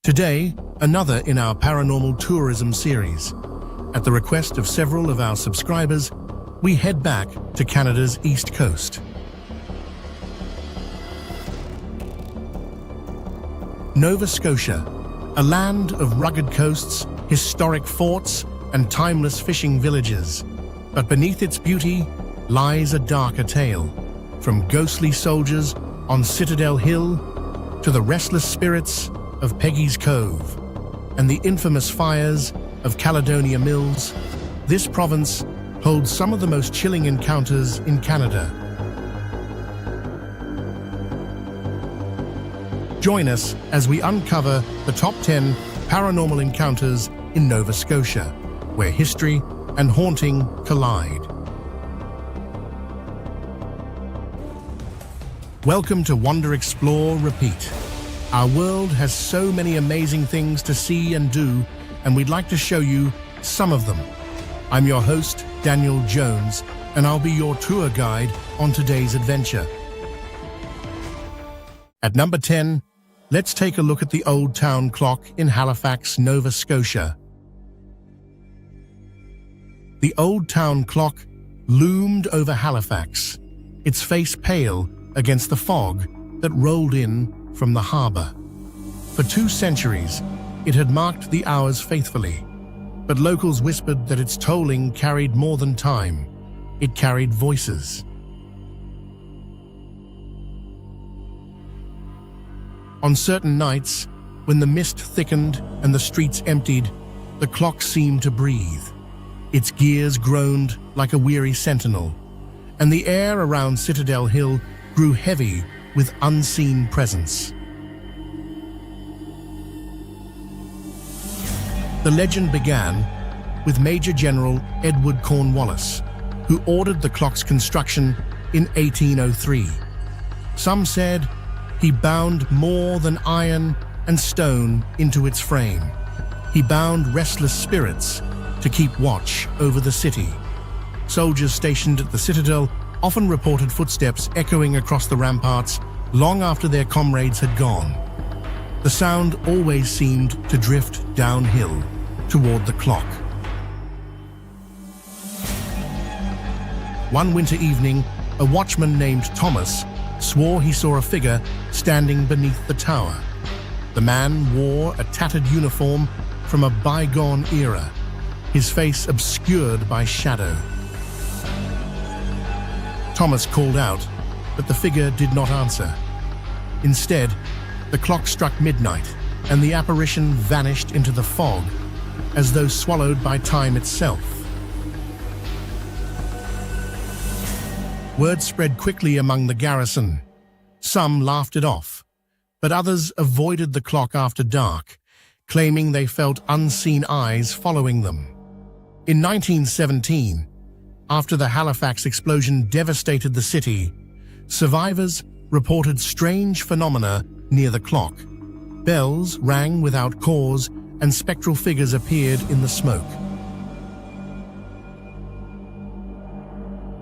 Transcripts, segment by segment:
Today, another in our paranormal tourism series. At the request of several of our subscribers, we head back to Canada's east coast. Nova Scotia, a land of rugged coasts, historic forts, and timeless fishing villages. But beneath its beauty lies a darker tale, from ghostly soldiers on Citadel Hill to the restless spirits of Peggy's Cove and the infamous fires of Caledonia Mills. This province holds some of the most chilling encounters in Canada. Join us as we uncover the top 10 paranormal encounters in Nova Scotia, where history and haunting collide. Welcome to Wander, Explore, Repeat. Our world has so many amazing things to see and do, and we'd like to show you some of them. I'm your host, Daniel Jones, and I'll be your tour guide on today's adventure. At number 10, let's take a look at the Old Town Clock in Halifax, Nova Scotia. The Old Town Clock loomed over Halifax, its face pale against the fog that rolled in from the harbour. For 2 centuries, it had marked the hours faithfully, but locals whispered that its tolling carried more than time. It carried voices. On certain nights, when the mist thickened and the streets emptied, the clock seemed to breathe. Its gears groaned like a weary sentinel, and the air around Citadel Hill grew heavy with unseen presence. The legend began with Major General Edward Cornwallis, who ordered the clock's construction in 1803. Some said he bound more than iron and stone into its frame. He bound restless spirits to keep watch over the city. Soldiers stationed at the citadel often reported footsteps echoing across the ramparts long after their comrades had gone. The sound always seemed to drift downhill toward the clock. One winter evening, a watchman named Thomas swore he saw a figure standing beneath the tower. The man wore a tattered uniform from a bygone era, his face obscured by shadow. Thomas called out, but the figure did not answer. Instead, the clock struck midnight, and the apparition vanished into the fog, as though swallowed by time itself. Word spread quickly among the garrison. Some laughed it off, but others avoided the clock after dark, claiming they felt unseen eyes following them. In 1917, after the Halifax explosion devastated the city, survivors reported strange phenomena near the clock. Bells rang without cause, and spectral figures appeared in the smoke.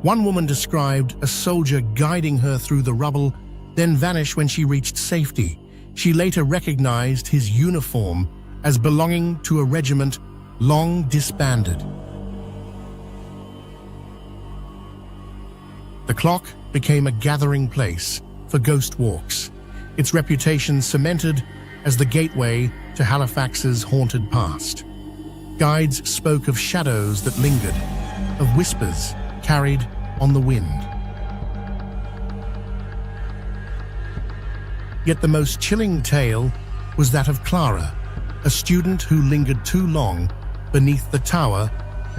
One woman described a soldier guiding her through the rubble, then vanish when she reached safety. She later recognized his uniform as belonging to a regiment long disbanded. The clock became a gathering place for ghost walks, its reputation cemented as the gateway to Halifax's haunted past. Guides spoke of shadows that lingered, of whispers carried on the wind. Yet the most chilling tale was that of Clara, a student who lingered too long beneath the tower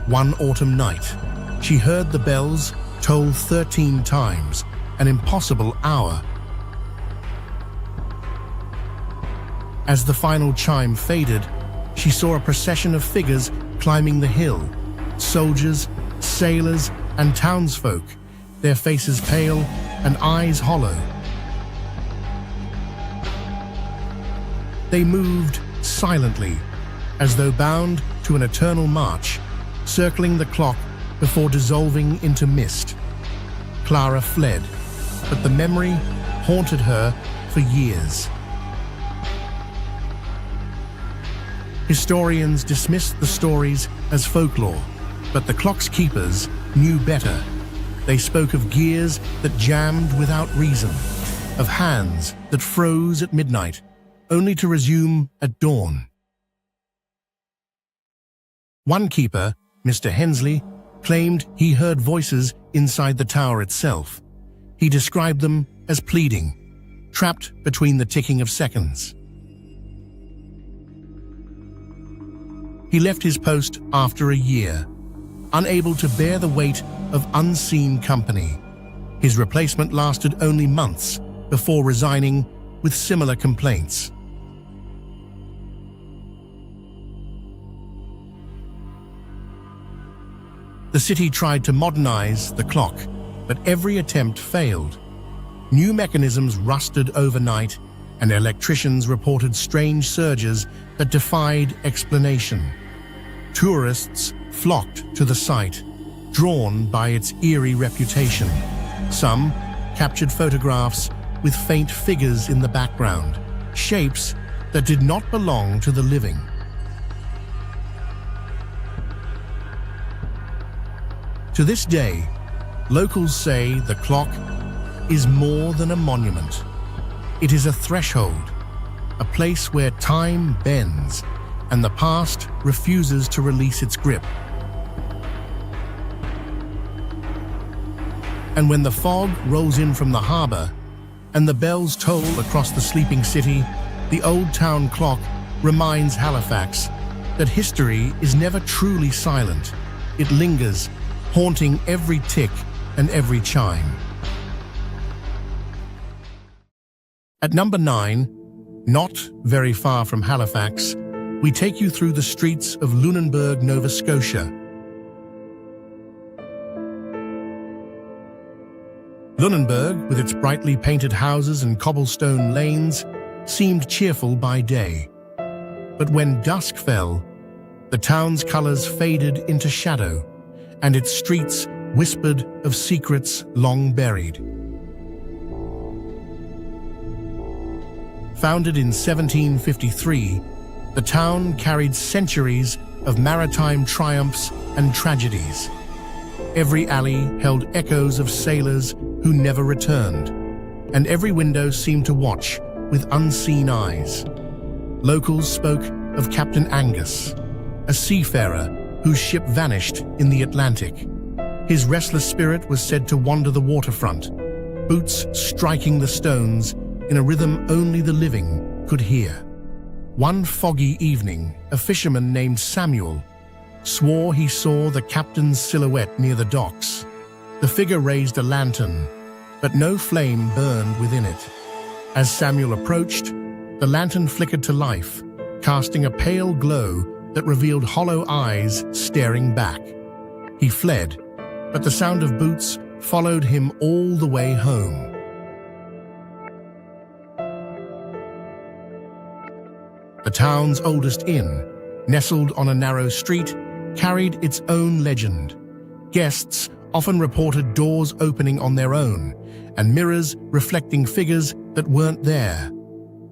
one autumn night. She heard the bells toll 13 times, an impossible hour. As the final chime faded, she saw a procession of figures climbing the hill, soldiers, sailors, and townsfolk, their faces pale and eyes hollow. They moved silently, as though bound to an eternal march, circling the clock before dissolving into mist. Clara fled, but the memory haunted her for years. Historians dismissed the stories as folklore, but the clock's keepers knew better. They spoke of gears that jammed without reason, of hands that froze at midnight, only to resume at dawn. One keeper, Mr. Hensley, claimed he heard voices inside the tower itself. He described them as pleading, trapped between the ticking of seconds. He left his post after a year, unable to bear the weight of unseen company. His replacement lasted only months before resigning with similar complaints. The city tried to modernize the clock, but every attempt failed. New mechanisms rusted overnight, and electricians reported strange surges that defied explanation. Tourists flocked to the site, drawn by its eerie reputation. Some captured photographs with faint figures in the background, shapes that did not belong to the living. To this day, locals say the clock is more than a monument. It is a threshold, a place where time bends and the past refuses to release its grip. And when the fog rolls in from the harbor and the bells toll across the sleeping city, the old town clock reminds Halifax that history is never truly silent. It lingers, haunting every tick and every chime. At number 9, not very far from Halifax, we take you through the streets of Lunenburg, Nova Scotia. Lunenburg, with its brightly painted houses and cobblestone lanes, seemed cheerful by day. But when dusk fell, the town's colors faded into shadow, and its streets whispered of secrets long buried. Founded in 1753, the town carried centuries of maritime triumphs and tragedies. Every alley held echoes of sailors who never returned, and every window seemed to watch with unseen eyes. Locals spoke of Captain Angus, a seafarer whose ship vanished in the Atlantic. His restless spirit was said to wander the waterfront, boots striking the stones in a rhythm only the living could hear. One foggy evening, a fisherman named Samuel swore he saw the captain's silhouette near the docks. The figure raised a lantern, but no flame burned within it. As Samuel approached, the lantern flickered to life, casting a pale glow that revealed hollow eyes staring back. He fled, but the sound of boots followed him all the way home. The town's oldest inn, nestled on a narrow street, carried its own legend. Guests often reported doors opening on their own and mirrors reflecting figures that weren't there.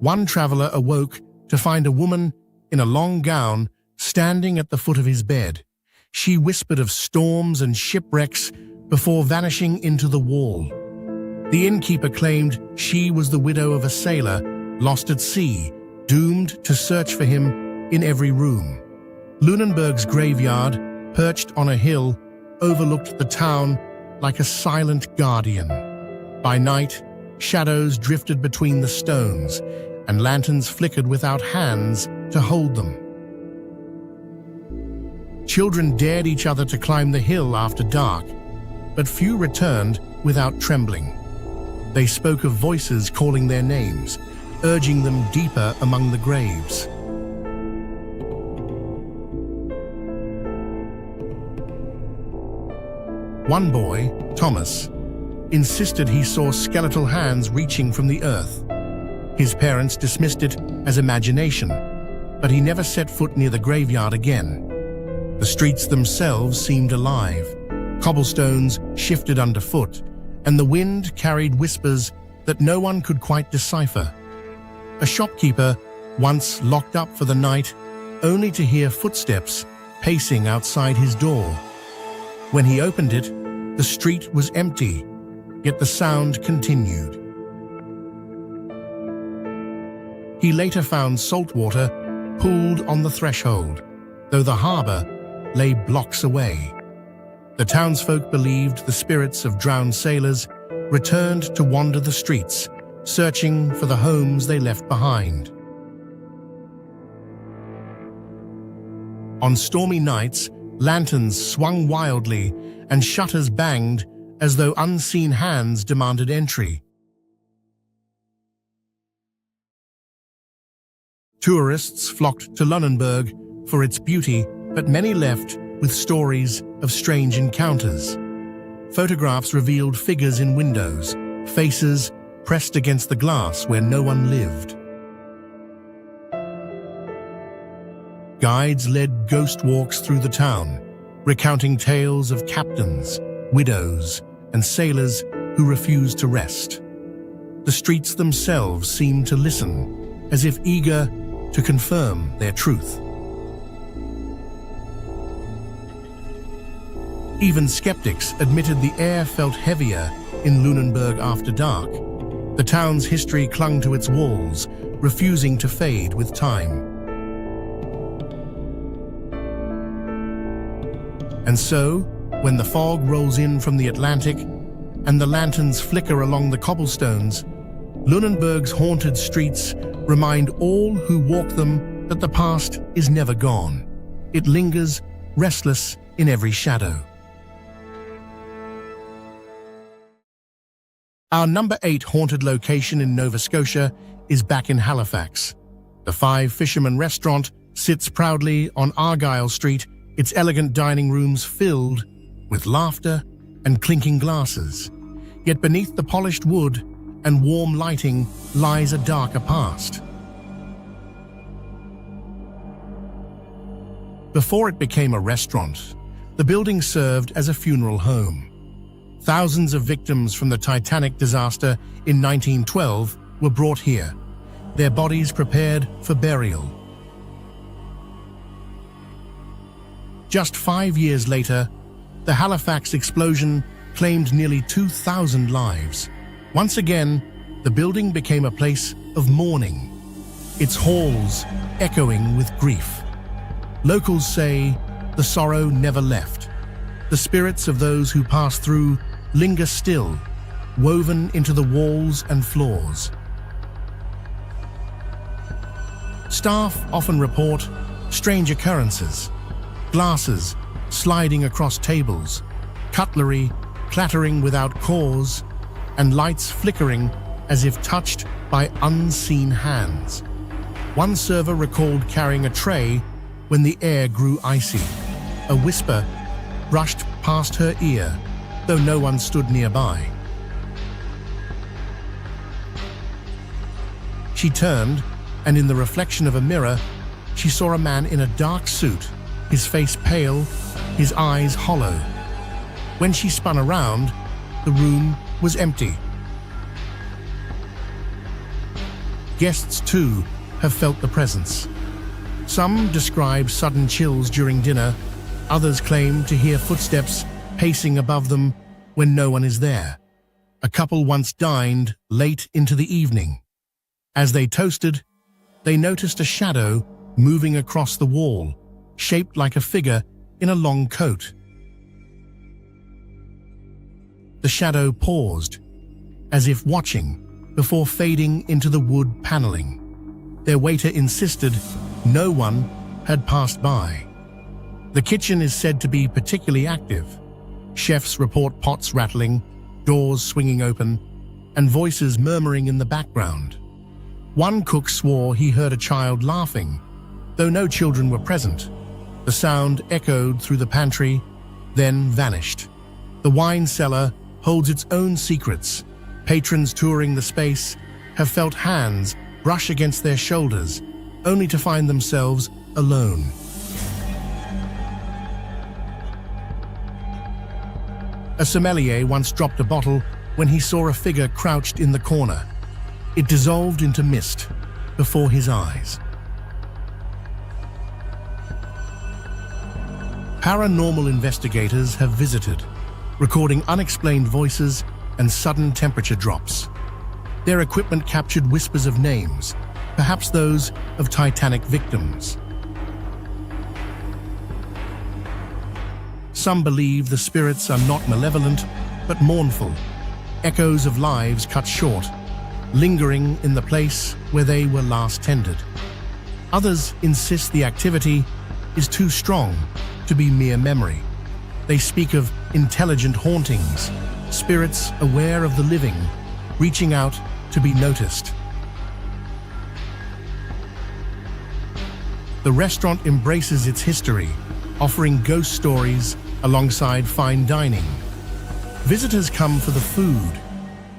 One traveler awoke to find a woman in a long gown standing at the foot of his bed. She whispered of storms and shipwrecks before vanishing into the wall. The innkeeper claimed she was the widow of a sailor lost at sea, doomed to search for him in every room. Lunenburg's graveyard, perched on a hill, overlooked the town like a silent guardian. By night, shadows drifted between the stones, and lanterns flickered without hands to hold them. Children dared each other to climb the hill after dark, but few returned without trembling. They spoke of voices calling their names, urging them deeper among the graves. One boy, Thomas, insisted he saw skeletal hands reaching from the earth. His parents dismissed it as imagination, but he never set foot near the graveyard again. The streets themselves seemed alive. Cobblestones shifted underfoot, and the wind carried whispers that no one could quite decipher. A shopkeeper, once locked up for the night, only to hear footsteps pacing outside his door. When he opened it, the street was empty, yet the sound continued. He later found salt water pooled on the threshold, though the harbor lay blocks away. The townsfolk believed the spirits of drowned sailors returned to wander the streets, searching for the homes they left behind. On stormy nights, lanterns swung wildly and shutters banged as though unseen hands demanded entry. Tourists flocked to Lunenburg for its beauty, but many left with stories of strange encounters. Photographs revealed figures in windows, faces pressed against the glass where no one lived. Guides led ghost walks through the town, recounting tales of captains, widows, and sailors who refused to rest. The streets themselves seemed to listen, as if eager to confirm their truth. Even skeptics admitted the air felt heavier in Lunenburg after dark. The town's history clung to its walls, refusing to fade with time. And so, when the fog rolls in from the Atlantic and the lanterns flicker along the cobblestones, Lunenburg's haunted streets remind all who walk them that the past is never gone. It lingers, restless in every shadow. Our number 8 haunted location in Nova Scotia is back in Halifax. The Five Fishermen restaurant sits proudly on Argyle Street, its elegant dining rooms filled with laughter and clinking glasses. Yet beneath the polished wood and warm lighting lies a darker past. Before it became a restaurant, the building served as a funeral home. Thousands of victims from the Titanic disaster in 1912 were brought here, their bodies prepared for burial. Just 5 years later, the Halifax explosion claimed nearly 2,000 lives. Once again, the building became a place of mourning, its halls echoing with grief. Locals say the sorrow never left. The spirits of those who passed through linger still, woven into the walls and floors. Staff often report strange occurrences: glasses sliding across tables, cutlery clattering without cause, and lights flickering as if touched by unseen hands. One server recalled carrying a tray when the air grew icy. A whisper brushed past her ear, though no one stood nearby. She turned, and in the reflection of a mirror, she saw a man in a dark suit, his face pale, his eyes hollow. When she spun around, the room was empty. Guests, too, have felt the presence. Some describe sudden chills during dinner, others claim to hear footsteps pacing above them when no one is there. A couple once dined late into the evening. As they toasted, they noticed a shadow moving across the wall, shaped like a figure in a long coat. The shadow paused, as if watching, before fading into the wood paneling. Their waiter insisted no one had passed by. The kitchen is said to be particularly active. Chefs report pots rattling, doors swinging open, and voices murmuring in the background. One cook swore he heard a child laughing, though no children were present. The sound echoed through the pantry, then vanished. The wine cellar holds its own secrets. Patrons touring the space have felt hands brush against their shoulders, only to find themselves alone. A sommelier once dropped a bottle when he saw a figure crouched in the corner. It dissolved into mist before his eyes. Paranormal investigators have visited, recording unexplained voices and sudden temperature drops. Their equipment captured whispers of names, perhaps those of Titanic victims. Some believe the spirits are not malevolent, but mournful, echoes of lives cut short, lingering in the place where they were last tended. Others insist the activity is too strong to be mere memory. They speak of intelligent hauntings, spirits aware of the living, reaching out to be noticed. The restaurant embraces its history, offering ghost stories alongside fine dining. Visitors come for the food,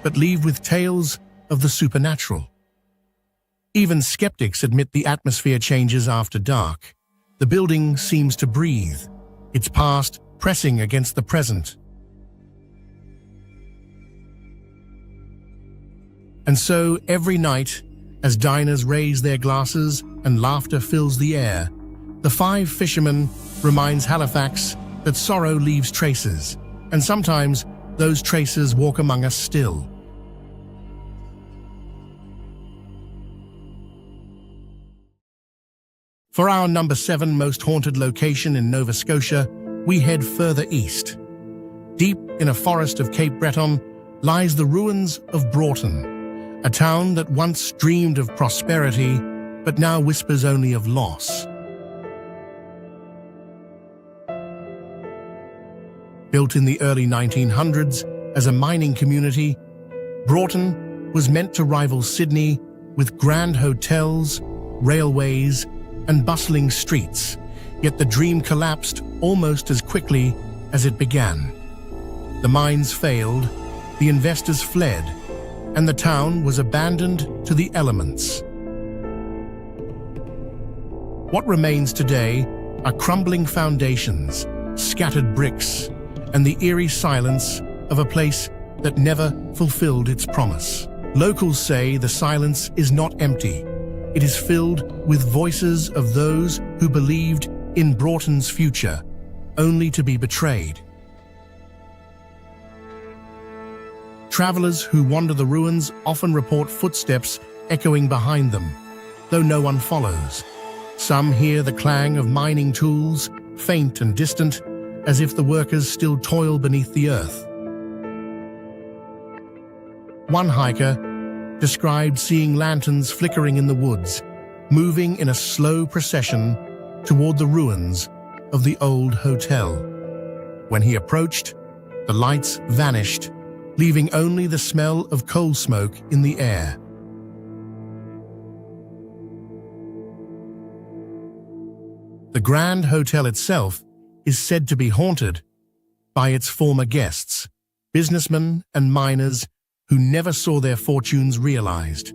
but leave with tales of the supernatural. Even skeptics admit the atmosphere changes after dark. The building seems to breathe, its past pressing against the present. And so, every night, as diners raise their glasses and laughter fills the air, the five fishermen reminds Halifax that sorrow leaves traces, and sometimes those traces walk among us still. For our number 7 most haunted location in Nova Scotia, we head further east. Deep in a forest of Cape Breton lies the ruins of Broughton, a town that once dreamed of prosperity, but now whispers only of loss. Built in the early 1900s as a mining community, Broughton was meant to rival Sydney with grand hotels, railways, and bustling streets, yet the dream collapsed almost as quickly as it began. The mines failed, the investors fled, and the town was abandoned to the elements. What remains today are crumbling foundations, scattered bricks, and the eerie silence of a place that never fulfilled its promise. Locals say the silence is not empty. It is filled with voices of those who believed in Broughton's future, only to be betrayed. Travelers who wander the ruins often report footsteps echoing behind them, though no one follows. Some hear the clang of mining tools, faint and distant, as if the workers still toil beneath the earth. One hiker described seeing lanterns flickering in the woods, moving in a slow procession toward the ruins of the old hotel. When he approached, the lights vanished, leaving only the smell of coal smoke in the air. The Grand Hotel itself is said to be haunted by its former guests, businessmen and miners who never saw their fortunes realized.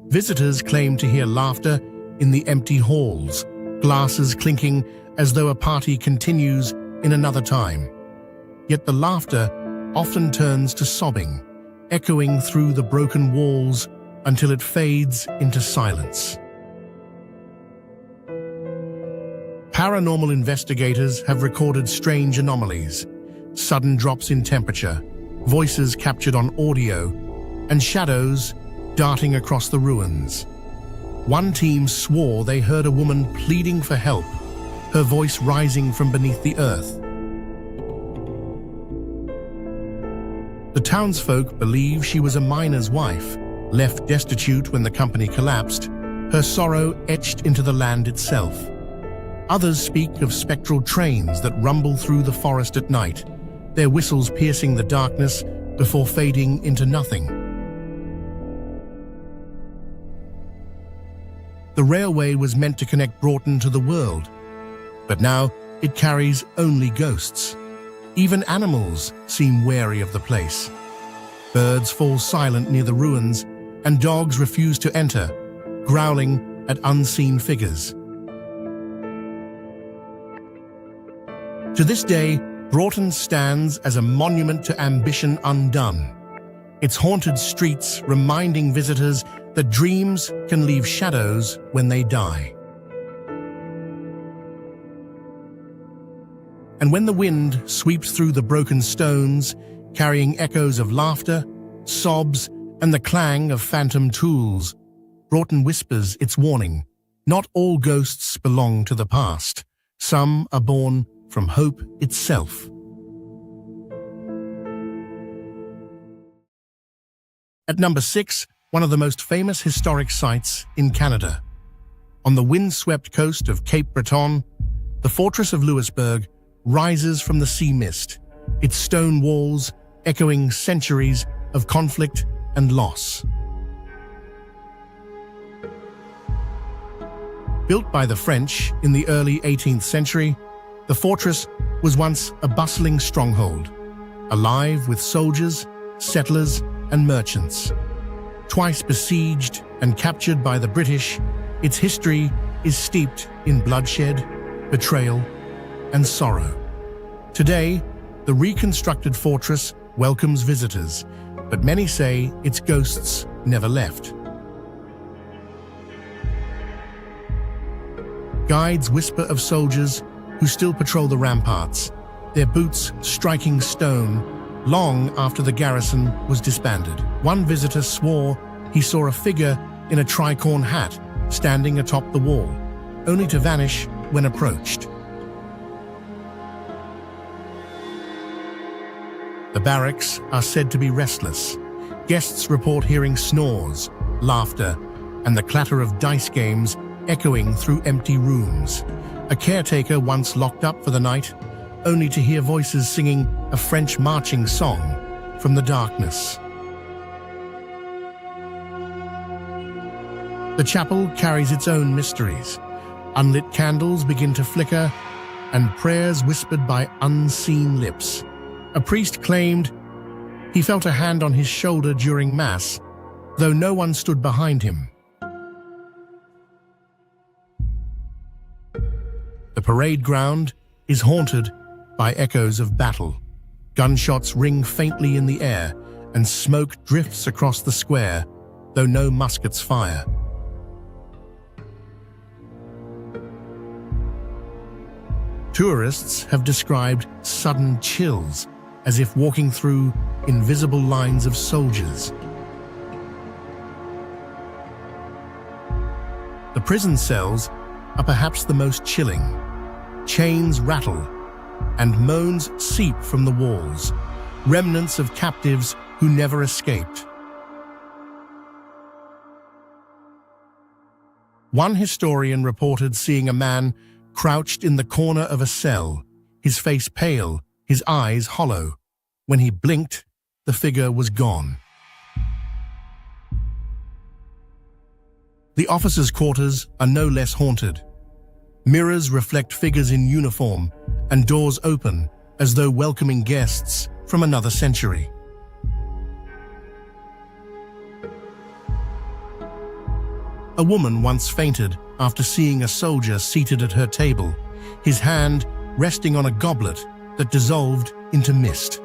Visitors claim to hear laughter in the empty halls, glasses clinking as though a party continues in another time. Yet the laughter often turns to sobbing, echoing through the broken walls until it fades into silence. Paranormal investigators have recorded strange anomalies, sudden drops in temperature, voices captured on audio, and shadows darting across the ruins. One team swore they heard a woman pleading for help, her voice rising from beneath the earth. The townsfolk believe she was a miner's wife, left destitute when the company collapsed, her sorrow etched into the land itself. Others speak of spectral trains that rumble through the forest at night, their whistles piercing the darkness before fading into nothing. The railway was meant to connect Broughton to the world, but now it carries only ghosts. Even animals seem wary of the place. Birds fall silent near the ruins, and dogs refuse to enter, growling at unseen figures. To this day, Broughton stands as a monument to ambition undone, its haunted streets reminding visitors that dreams can leave shadows when they die. And when the wind sweeps through the broken stones, carrying echoes of laughter, sobs, and the clang of phantom tools, Broughton whispers its warning. Not all ghosts belong to the past. Some are born from hope itself. At number 6, one of the most famous historic sites in Canada. On the wind-swept coast of Cape Breton, the fortress of Louisbourg rises from the sea mist, its stone walls echoing centuries of conflict and loss. Built by the French in the early 18th century, the fortress was once a bustling stronghold, alive with soldiers, settlers, and merchants. Twice besieged and captured by the British, its history is steeped in bloodshed, betrayal, and sorrow. Today, the reconstructed fortress welcomes visitors, but many say its ghosts never left. Guides whisper of soldiers who still patrol the ramparts, their boots striking stone long after the garrison was disbanded. One visitor swore he saw a figure in a tricorn hat standing atop the wall, only to vanish when approached. The barracks are said to be restless. Guests report hearing snores, laughter, and the clatter of dice games echoing through empty rooms. A caretaker once locked up for the night, only to hear voices singing a French marching song from the darkness. The chapel carries its own mysteries. Unlit candles begin to flicker, and prayers whispered by unseen lips. A priest claimed he felt a hand on his shoulder during Mass, though no one stood behind him. The parade ground is haunted by echoes of battle. Gunshots ring faintly in the air, and smoke drifts across the square, though no muskets fire. Tourists have described sudden chills, as if walking through invisible lines of soldiers. The prison cells are perhaps the most chilling. Chains rattle, and moans seep from the walls, remnants of captives who never escaped. One historian reported seeing a man crouched in the corner of a cell, his face pale, his eyes hollow. When he blinked, the figure was gone. The officers' quarters are no less haunted. Mirrors reflect figures in uniform, and doors open as though welcoming guests from another century. A woman once fainted after seeing a soldier seated at her table, his hand resting on a goblet that dissolved into mist.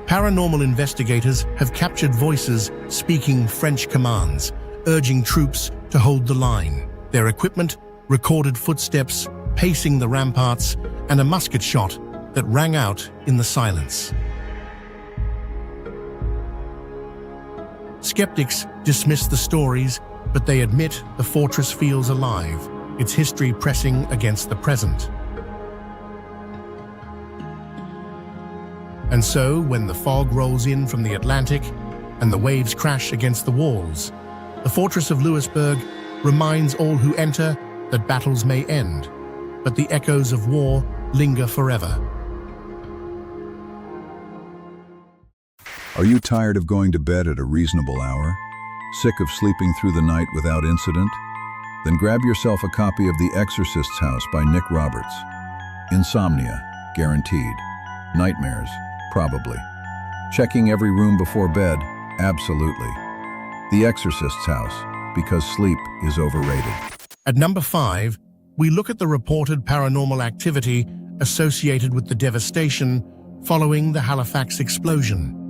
Paranormal investigators have captured voices speaking French commands, urging troops to hold the line. Their equipment recorded footsteps pacing the ramparts and a musket shot that rang out in the silence. Skeptics dismiss the stories, but they admit the fortress feels alive, its history pressing against the present. And so, when the fog rolls in from the Atlantic and the waves crash against the walls, the fortress of Louisbourg reminds all who enter that battles may end, but the echoes of war linger forever. Are you tired of going to bed at a reasonable hour? Sick of sleeping through the night without incident? Then grab yourself a copy of The Exorcist's House by Nick Roberts. Insomnia, guaranteed. Nightmares, probably. Checking every room before bed, absolutely. The Exorcist's House, because sleep is overrated. At number 5, we look at the reported paranormal activity associated with the devastation following the Halifax explosion.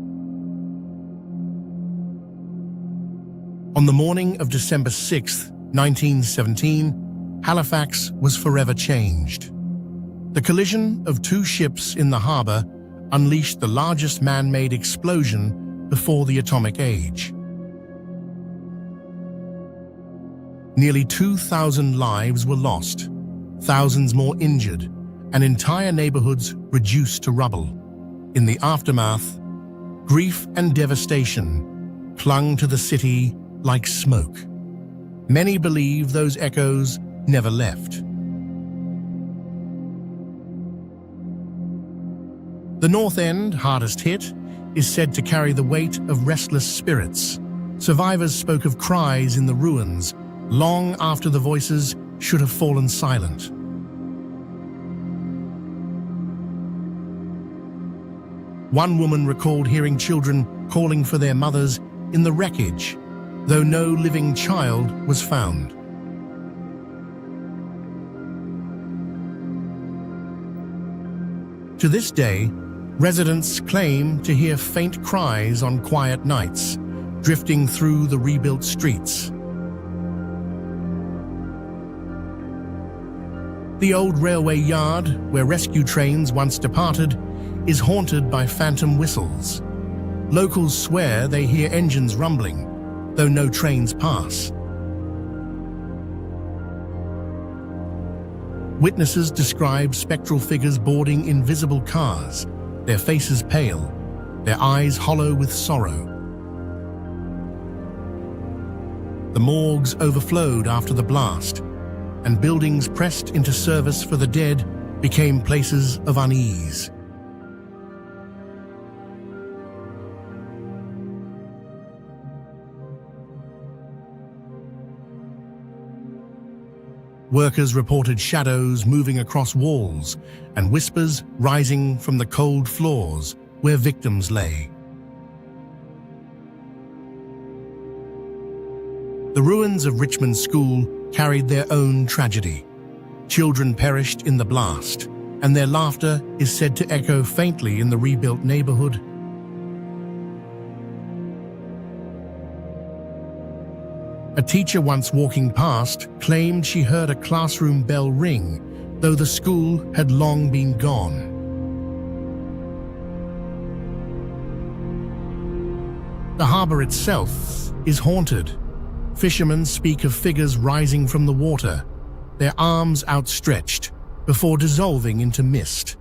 On the morning of December 6, 1917, Halifax was forever changed. The collision of two ships in the harbor unleashed the largest man-made explosion before the atomic age. Nearly 2,000 lives were lost, thousands more injured, and entire neighborhoods reduced to rubble. In the aftermath, grief and devastation clung to the city like smoke. Many believe those echoes never left. The North End, hardest hit, is said to carry the weight of restless spirits. Survivors spoke of cries in the ruins long after the voices should have fallen silent. One woman recalled hearing children calling for their mothers in the wreckage, though no living child was found. To this day, residents claim to hear faint cries on quiet nights, drifting through the rebuilt streets. The old railway yard, where rescue trains once departed, is haunted by phantom whistles. Locals swear they hear engines rumbling, though no trains pass. Witnesses describe spectral figures boarding invisible cars, their faces pale, their eyes hollow with sorrow. The morgues overflowed after the blast, and buildings pressed into service for the dead became places of unease. Workers reported shadows moving across walls and whispers rising from the cold floors where victims lay. The ruins of Richmond School carried their own tragedy. Children perished in the blast, and their laughter is said to echo faintly in the rebuilt neighborhood. A teacher once walking past claimed she heard a classroom bell ring, though the school had long been gone. The harbor itself is haunted. Fishermen speak of figures rising from the water, their arms outstretched, before dissolving into mist.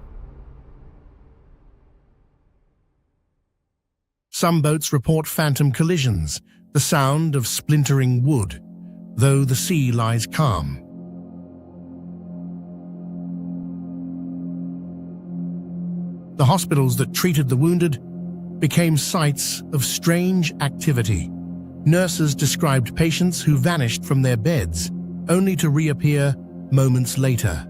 Some boats report phantom collisions, the sound of splintering wood, though the sea lies calm. The hospitals that treated the wounded became sites of strange activity. Nurses described patients who vanished from their beds, only to reappear moments later.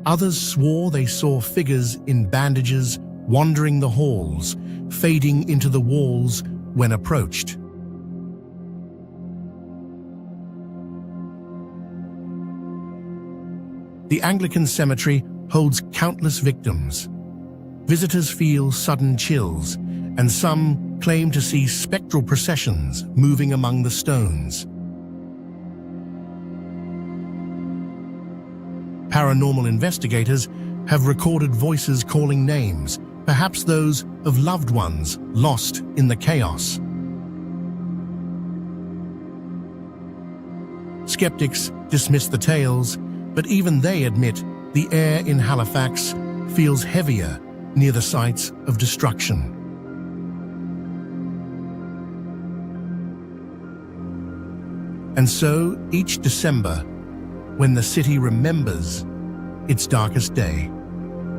Others swore they saw figures in bandages wandering the halls, fading into the walls when approached. The Anglican cemetery holds countless victims. Visitors feel sudden chills, and some claim to see spectral processions moving among the stones. Paranormal investigators have recorded voices calling names, perhaps those of loved ones lost in the chaos. Skeptics dismiss the tales, but even they admit the air in Halifax feels heavier near the sites of destruction. And so, each December, when the city remembers its darkest day,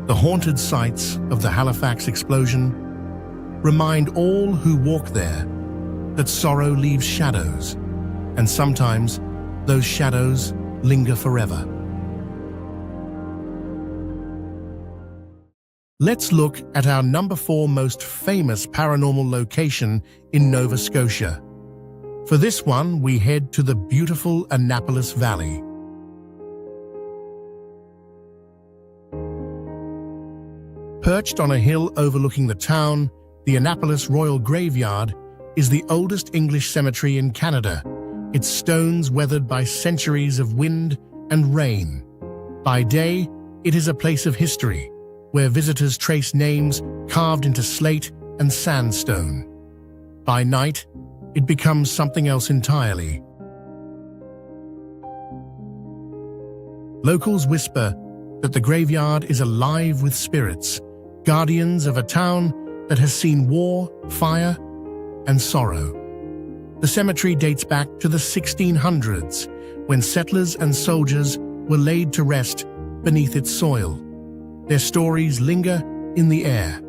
the haunted sites of the Halifax explosion remind all who walk there that sorrow leaves shadows, and sometimes those shadows linger forever. Let's look at our number 4 most famous paranormal location in Nova Scotia. For this one, we head to the beautiful Annapolis Valley. Perched on a hill overlooking the town, the Annapolis Royal Graveyard is the oldest English cemetery in Canada, its stones weathered by centuries of wind and rain. By day, it is a place of history, where visitors trace names carved into slate and sandstone. By night, it becomes something else entirely. Locals whisper that the graveyard is alive with spirits, guardians of a town that has seen war, fire, and sorrow. The cemetery dates back to the 1600s, when settlers and soldiers were laid to rest beneath its soil. Their stories linger in the air.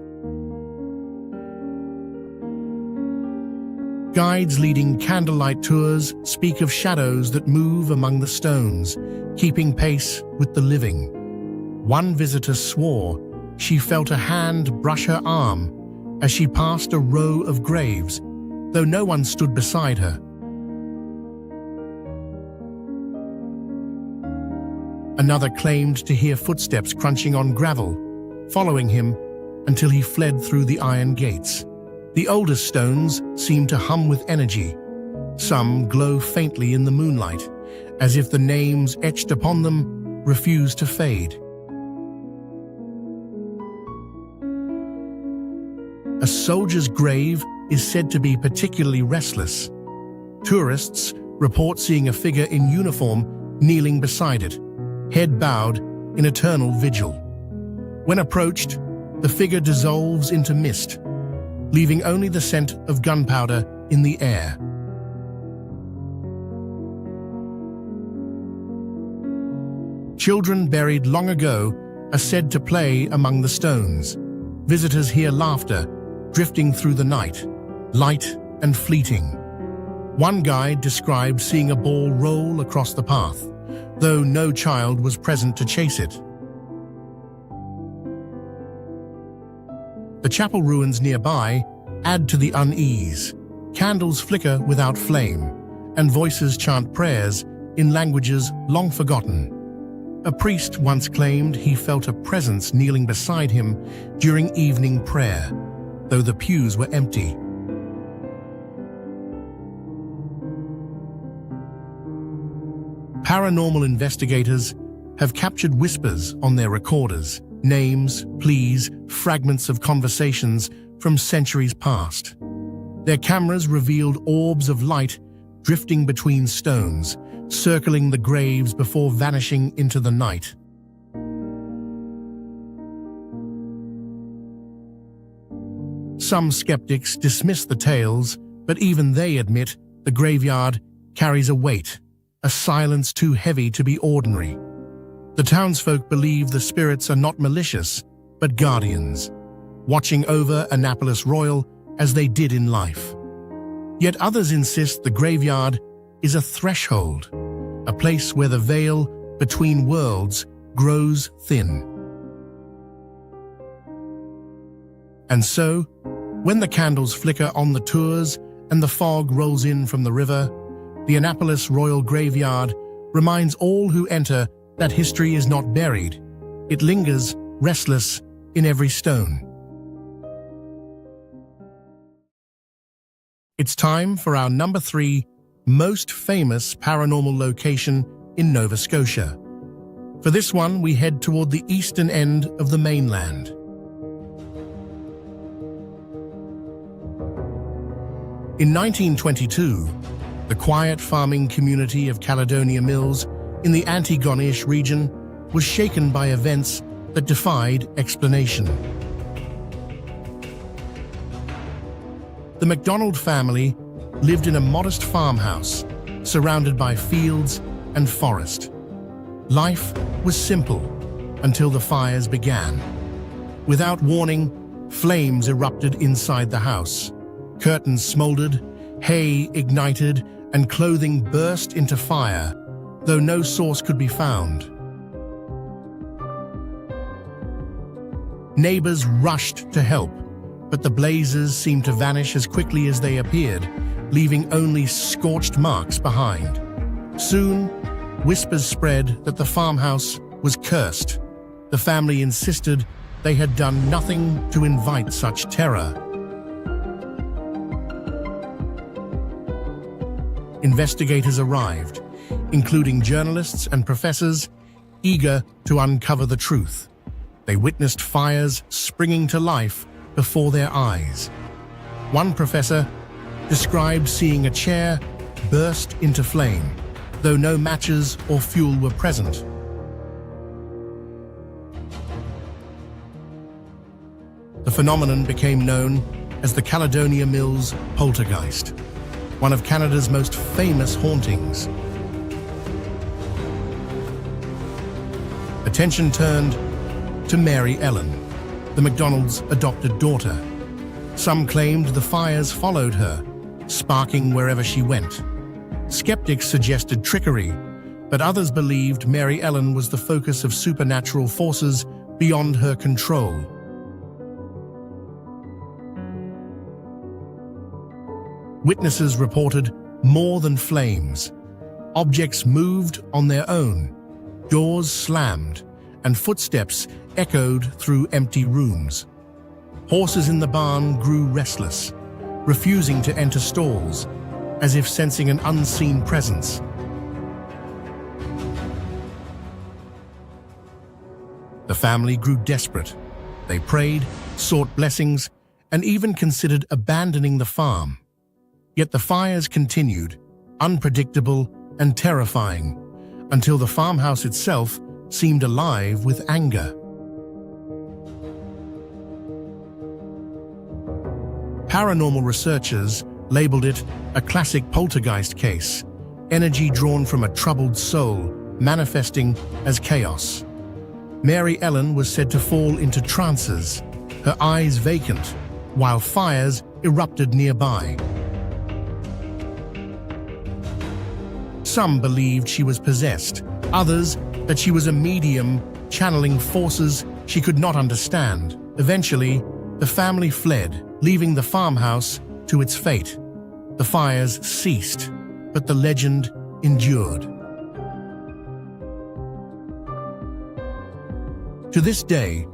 Guides leading candlelight tours speak of shadows that move among the stones, keeping pace with the living. One visitor swore she felt a hand brush her arm as she passed a row of graves, though no one stood beside her. Another claimed to hear footsteps crunching on gravel, following him until he fled through the iron gates. The oldest stones seem to hum with energy. Some glow faintly in the moonlight, as if the names etched upon them refuse to fade. A soldier's grave is said to be particularly restless. Tourists report seeing a figure in uniform kneeling beside it, head bowed in eternal vigil. When approached, the figure dissolves into mist, leaving only the scent of gunpowder in the air. Children buried long ago are said to play among the stones. Visitors hear laughter drifting through the night, light and fleeting. One guide described seeing a ball roll across the path, though no child was present to chase it. The chapel ruins nearby add to the unease. Candles flicker without flame, and voices chant prayers in languages long forgotten. A priest once claimed he felt a presence kneeling beside him during evening prayer, though the pews were empty. Paranormal investigators have captured whispers on their recorders, names, pleas, fragments of conversations from centuries past. Their cameras revealed orbs of light drifting between stones, circling the graves before vanishing into the night. Some skeptics dismiss the tales, but even they admit the graveyard carries a weight, a silence too heavy to be ordinary. The townsfolk believe the spirits are not malicious, but guardians, watching over Annapolis Royal as they did in life. Yet others insist the graveyard is a threshold, a place where the veil between worlds grows thin. And so, when the candles flicker on the tours and the fog rolls in from the river, the Annapolis Royal Graveyard reminds all who enter that history is not buried. It lingers, restless, in every stone. It's time for our number 3 most famous paranormal location in Nova Scotia. For this one, we head toward the eastern end of the mainland. In 1922, the quiet farming community of Caledonia Mills in the Antigonish region was shaken by events that defied explanation. The MacDonald family lived in a modest farmhouse surrounded by fields and forest. Life was simple until the fires began. Without warning, flames erupted inside the house. Curtains smoldered, hay ignited, and clothing burst into fire, though no source could be found. Neighbors rushed to help, but the blazes seemed to vanish as quickly as they appeared, leaving only scorched marks behind. Soon, whispers spread that the farmhouse was cursed. The family insisted they had done nothing to invite such terror. investigators arrived, including journalists and professors eager to uncover the truth. They witnessed fires springing to life before their eyes. One professor described seeing a chair burst into flame, though no matches or fuel were present. The phenomenon became known as the Caledonia Mills poltergeist, one of Canada's most famous hauntings. Attention turned to Mary Ellen, the MacDonald's adopted daughter. Some claimed the fires followed her, sparking wherever she went. Skeptics suggested trickery, but others believed Mary Ellen was the focus of supernatural forces beyond her control. Witnesses reported more than flames. Objects moved on their own, doors slammed, and footsteps echoed through empty rooms. Horses in the barn grew restless, refusing to enter stalls, as if sensing an unseen presence. The family grew desperate. They prayed, sought blessings, and even considered abandoning the farm. Yet the fires continued, unpredictable and terrifying, until the farmhouse itself seemed alive with anger. Paranormal researchers labeled it a classic poltergeist case, energy drawn from a troubled soul manifesting as chaos. Mary Ellen was said to fall into trances, her eyes vacant, while fires erupted nearby. Some believed she was possessed, others that she was a medium channeling forces she could not understand. Eventually, the family fled, leaving the farmhouse to its fate. The fires ceased, but the legend endured. To this day,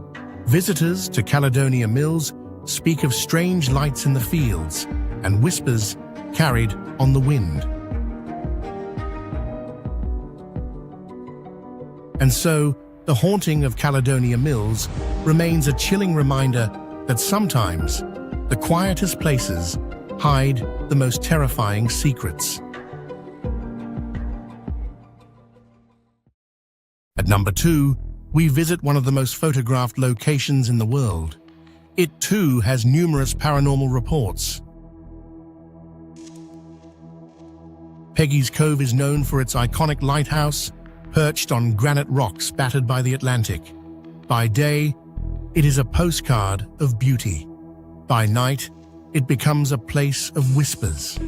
visitors to Caledonia Mills speak of strange lights in the fields and whispers carried on the wind. And so, the haunting of Caledonia Mills remains a chilling reminder that sometimes the quietest places hide the most terrifying secrets. At number 2, we visit one of the most photographed locations in the world. It too has numerous paranormal reports. Peggy's Cove is known for its iconic lighthouse, perched on granite rocks battered by the Atlantic. By day, it is a postcard of beauty. By night, it becomes a place of whispers.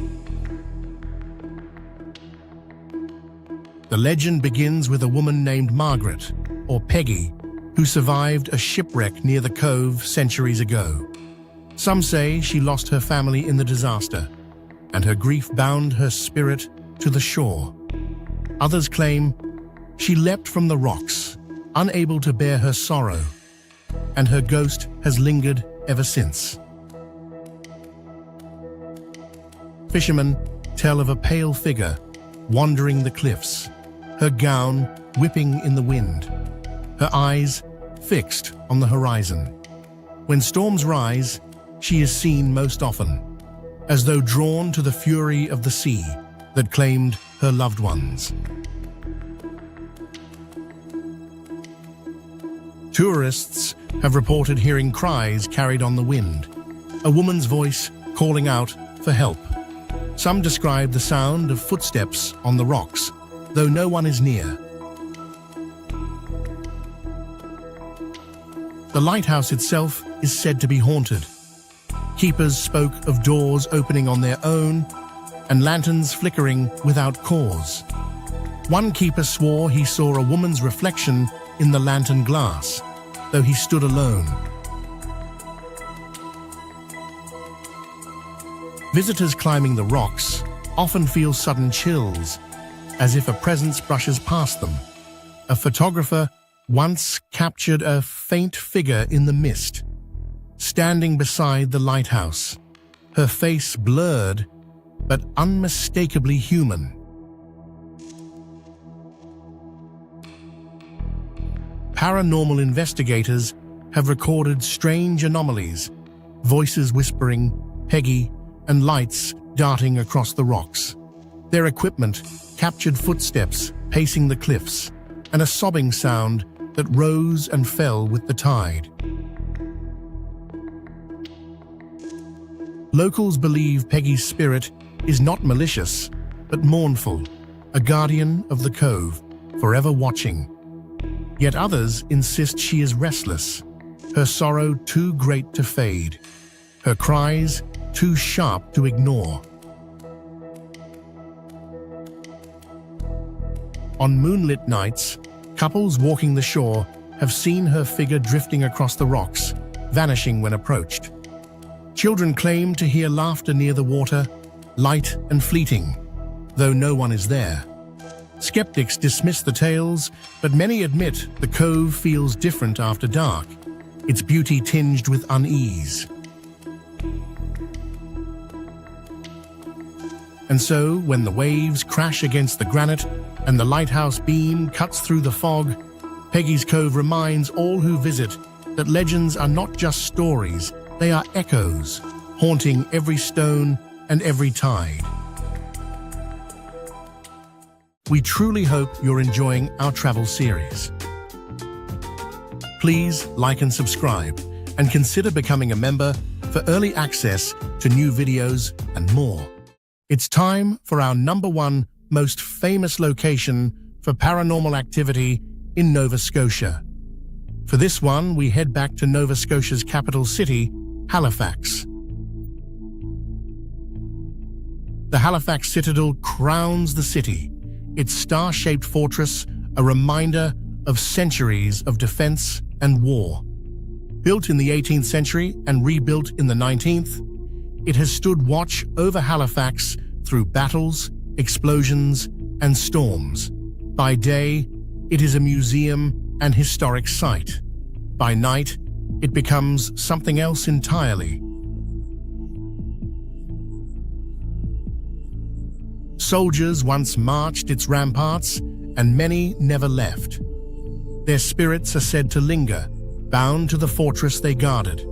The legend begins with a woman named Margaret, or Peggy, who survived a shipwreck near the cove centuries ago. Some say she lost her family in the disaster, and her grief bound her spirit to the shore. Others claim she leapt from the rocks, unable to bear her sorrow, and her ghost has lingered ever since. Fishermen tell of a pale figure wandering the cliffs, her gown whipping in the wind, her eyes fixed on the horizon. When storms rise, she is seen most often, as though drawn to the fury of the sea that claimed her loved ones. Tourists have reported hearing cries carried on the wind, a woman's voice calling out for help. Some describe the sound of footsteps on the rocks, though no one is near. The lighthouse itself is said to be haunted. Keepers spoke of doors opening on their own and lanterns flickering without cause. One keeper swore he saw a woman's reflection in the lantern glass, though he stood alone. Visitors climbing the rocks often feel sudden chills, as if a presence brushes past them. A photographer once captured a faint figure in the mist, standing beside the lighthouse, her face blurred but unmistakably human. Paranormal investigators have recorded strange anomalies, voices whispering, Peggy, and lights darting across the rocks. Their equipment captured footsteps pacing the cliffs and a sobbing sound that rose and fell with the tide. Locals believe Peggy's spirit is not malicious, but mournful, a guardian of the cove, forever watching. Yet others insist she is restless, her sorrow too great to fade, her cries too sharp to ignore. On moonlit nights, couples walking the shore have seen her figure drifting across the rocks, vanishing when approached. Children claim to hear laughter near the water, light and fleeting, though no one is there. Skeptics dismiss the tales, but many admit the cove feels different after dark, its beauty tinged with unease. And so, when the waves crash against the granite and the lighthouse beam cuts through the fog, Peggy's Cove reminds all who visit that legends are not just stories, they are echoes, haunting every stone and every tide. We truly hope you're enjoying our travel series. Please like and subscribe, and consider becoming a member for early access to new videos and more. It's time for our #1 most famous location for paranormal activity in Nova Scotia. For this one, we head back to Nova Scotia's capital city, Halifax. The Halifax Citadel crowns the city, its star-shaped fortress a reminder of centuries of defense and war. Built in the 18th century and rebuilt in the 19th, it has stood watch over Halifax through battles, explosions, and storms. By day, it is a museum and historic site. By night, it becomes something else entirely. Soldiers once marched its ramparts, and many never left. Their spirits are said to linger, bound to the fortress they guarded.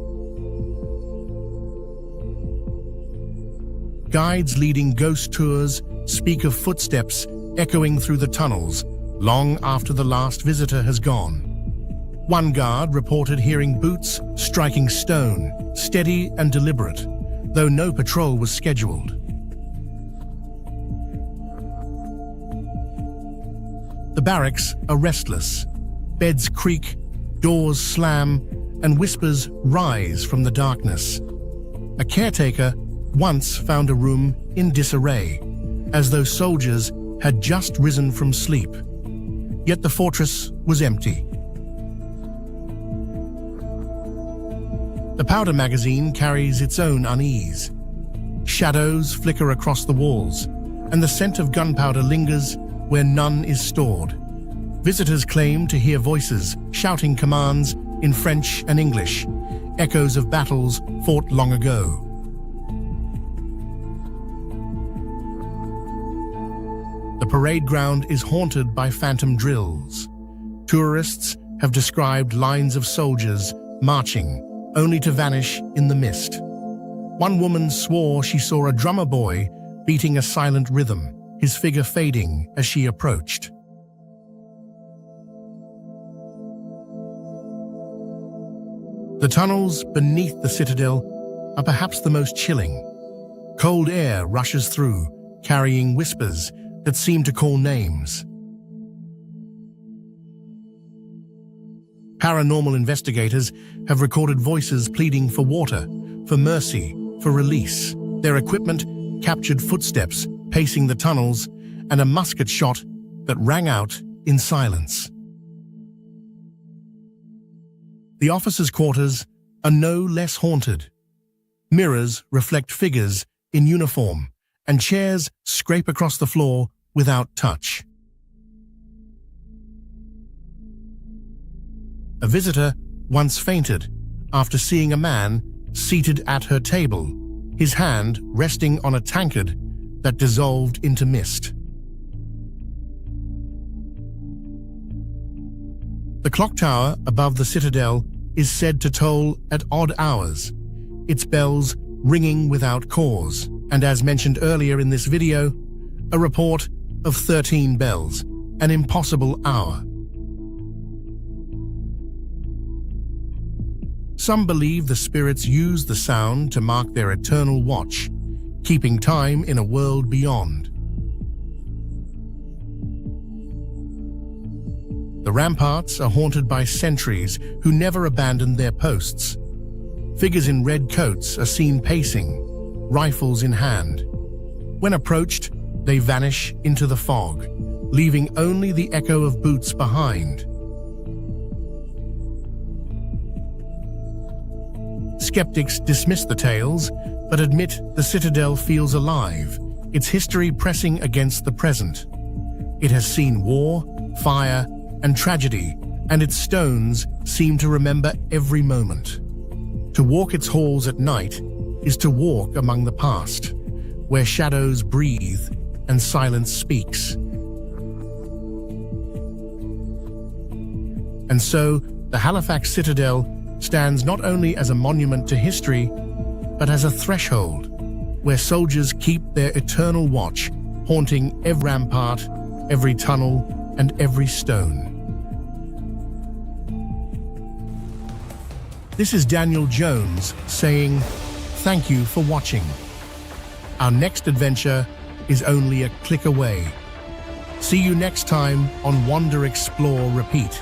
Guides leading ghost tours speak of footsteps echoing through the tunnels long after the last visitor has gone. One guard reported hearing boots striking stone, steady and deliberate, though no patrol was scheduled. The barracks are restless. Beds creak, doors slam, and whispers rise from the darkness. A caretaker once found a room in disarray, as though soldiers had just risen from sleep. Yet the fortress was empty. The powder magazine carries its own unease. Shadows flicker across the walls, and the scent of gunpowder lingers where none is stored. Visitors claim to hear voices shouting commands in French and English, echoes of battles fought long ago. The parade ground is haunted by phantom drills. Tourists have described lines of soldiers marching, only to vanish in the mist. One woman swore she saw a drummer boy beating a silent rhythm, his figure fading as she approached. The tunnels beneath the citadel are perhaps the most chilling. Cold air rushes through, carrying whispers that seem to call names. Paranormal investigators have recorded voices pleading for water, for mercy, for release. Their equipment captured footsteps pacing the tunnels and a musket shot that rang out in silence. The officers' quarters are no less haunted. Mirrors reflect figures in uniform, and chairs scrape across the floor without touch. A visitor once fainted after seeing a man seated at her table, his hand resting on a tankard that dissolved into mist. The clock tower above the citadel is said to toll at odd hours, its bells ringing without cause, and as mentioned earlier in this video, a report of 13 bells, an impossible hour. Some believe the spirits use the sound to mark their eternal watch, keeping time in a world beyond. The ramparts are haunted by sentries who never abandon their posts. Figures in red coats are seen pacing, rifles in hand. When approached, they vanish into the fog, leaving only the echo of boots behind. Skeptics dismiss the tales, but admit the citadel feels alive, its history pressing against the present. It has seen war, fire, and tragedy, and its stones seem to remember every moment. To walk its halls at night is to walk among the past, where shadows breathe and silence speaks. And so, the Halifax Citadel stands not only as a monument to history, but as a threshold where soldiers keep their eternal watch, haunting every rampart, every tunnel, and every stone. This is Daniel Jones saying, thank you for watching. Our next adventure is only a click away. See you next time on Wander, Explore, Repeat.